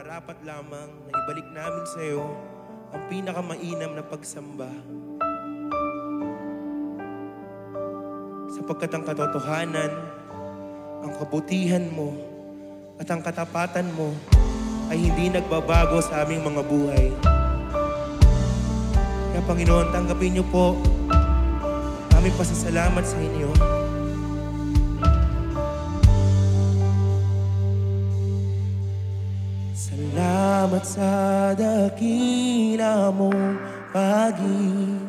nararapat lamang na ibalik namin sa iyo ang pinakamainam na pagsamba. Sapagkat ang katotohanan, ang kabutihan mo, at ang katapatan mo ay hindi nagbabago sa aming mga buhay. Kaya Panginoon, tanggapin niyo po aming pasasalamat sa inyo. Salamat sa dakila mong pag-ibig.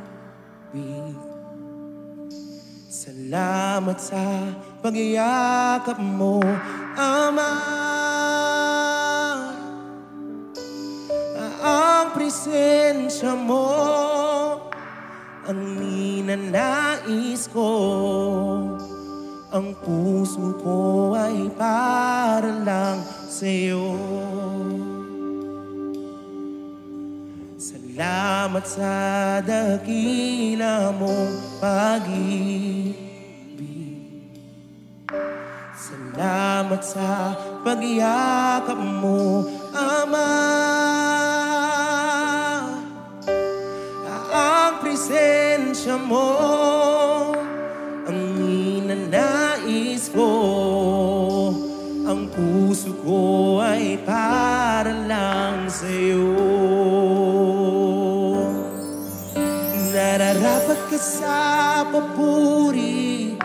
Salamat sa pagyakap mo, Ama. Ang presensya mo ang ninanais ko. Ang puso ko ay para lang sa'yo. Salamat sa dakila mong pag-ibig. Salamat sa pagyakap mo, Ama. Ang presensya mo ang ninanais ko. Ang puso ko ay para lang sa'yo. Nararapat ka sa papuri,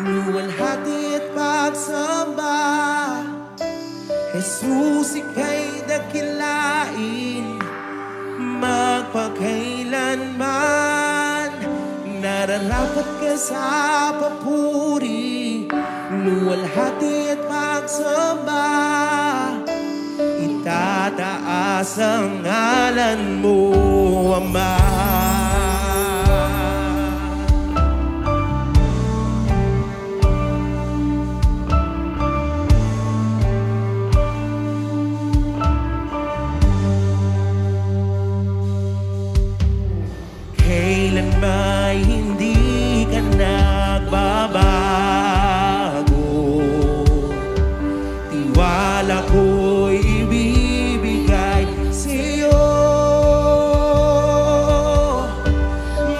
luwalhati at pagsamba. Jesus, ika'y dakilain magpakailanman. Nararapat ka sa papuri, luwalhati at pagsamba. Itataas ang ngalan mo, Ama. Kailan ba hindi ka nagbabago? Tiwala ko'y ibibigay sa'yo.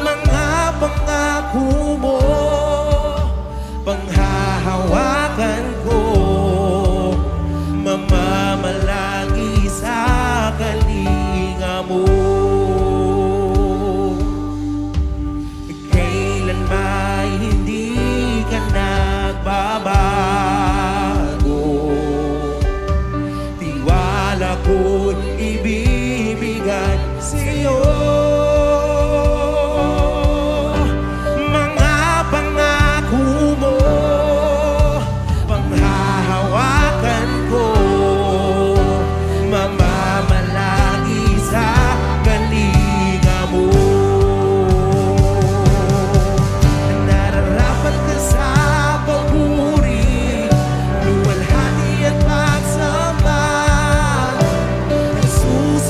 Mga pangako mo, panghahawakan ko. Mamamalagi sa kalinga mo. Ibibigay sa'yo mga pangako mo, panghahawakan ko. Mamamalagi sa kalinga mo. Nararapat ka sa papuri, luwalhati at pagsamba. Jesus,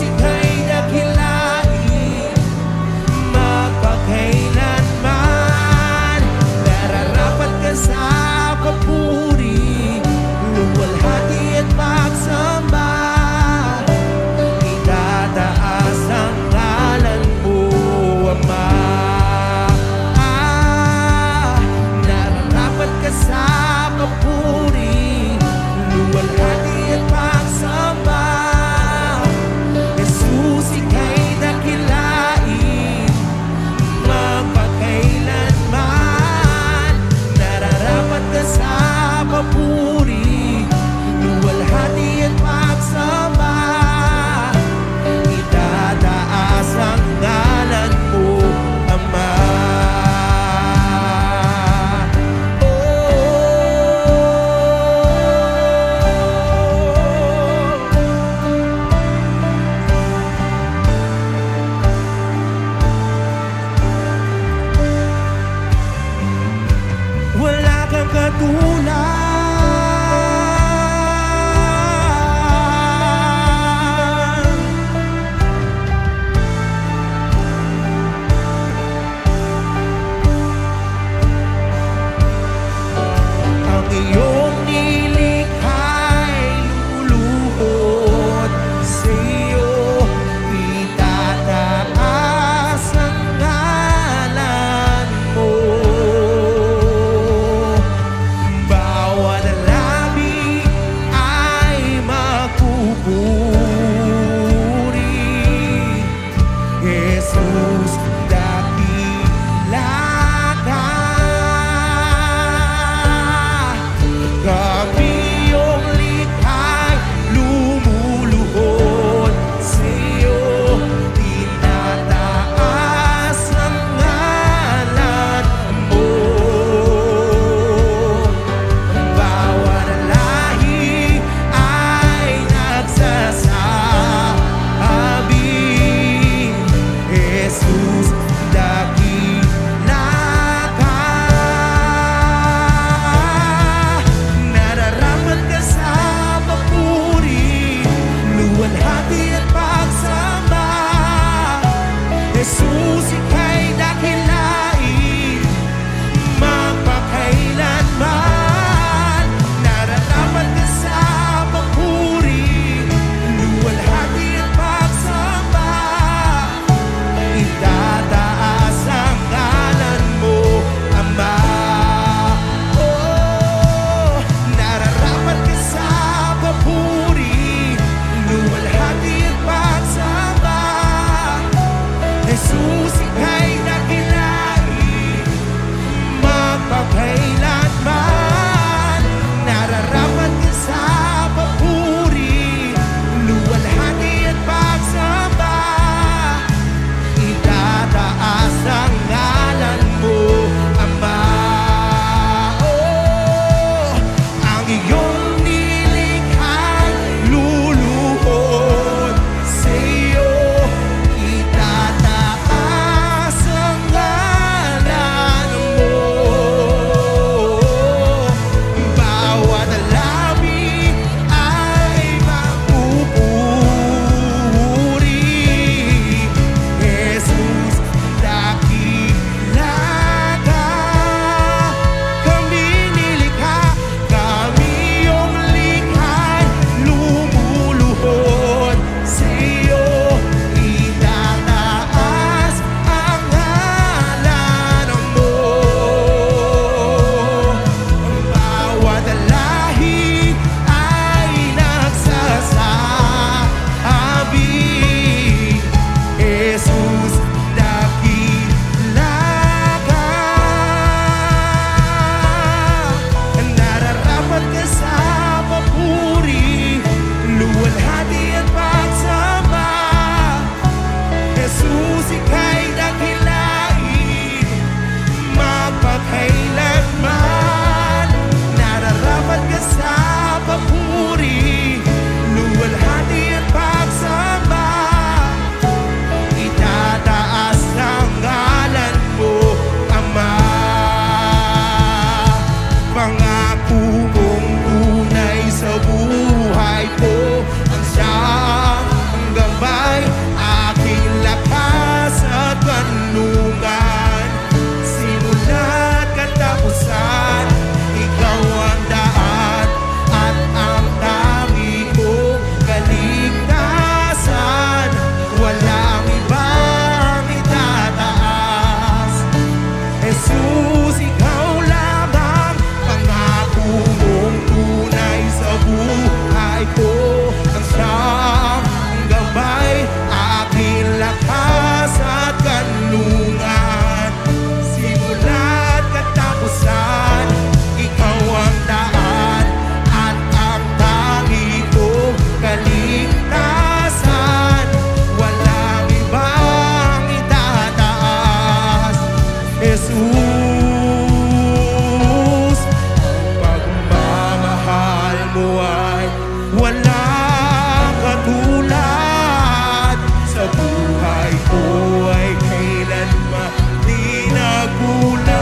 walang katulad. Sa buhay ko ay kailanman di nagkulang.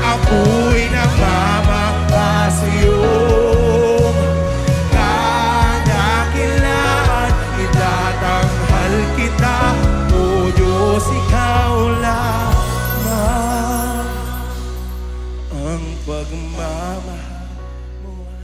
Ako'y nagmamangha sa'yo, kadakilaan, itatanghal kita, O Diyos, ikaw lamang. Ang pagmamahal mo ay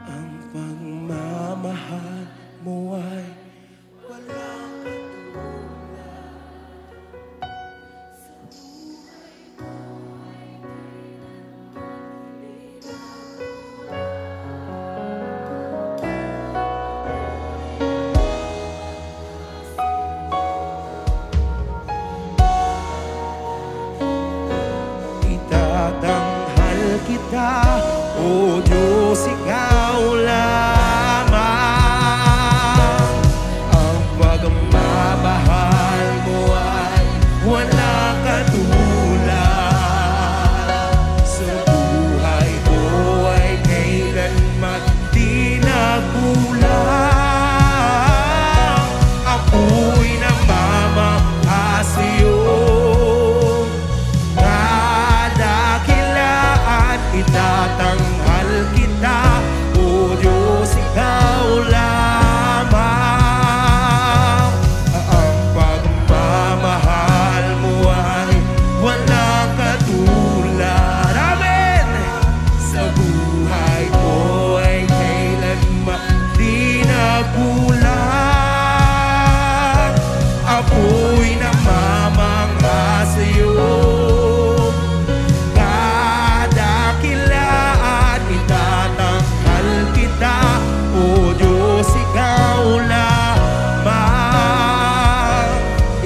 ang pagmamahal mo ay walang katulad. Itatanghal kita, O Diyos, ikaw lamang. Ang pagmamahal mo ay walang katulad. Sa buhay ko ay kailanman di nagkulang. Ako'y namamangha sa'yo, kadakilaan, itatanghal kita, O Diyos, ikaw lamang. Ang pagmamahal mo ay walang katulad. Amen! Sa buhay ko ay kailanman di nagkulang. Ako'y namamangha sa'yo, kadakilaan, itatanghal kita, O Diyos, ikaw lamang.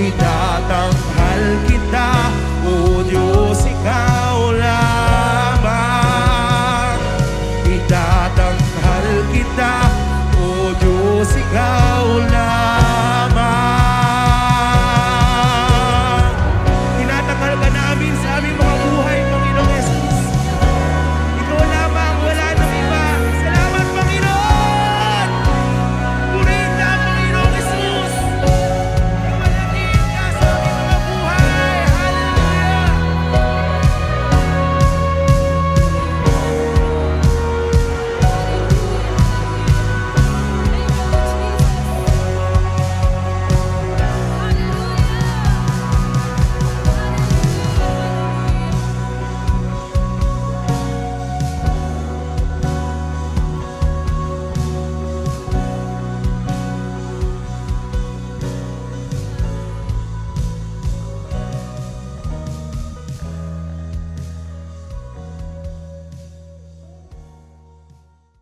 Itatanghal kita, O Diyos, ikaw lamang. Itatanghal kita, O Diyos, ikaw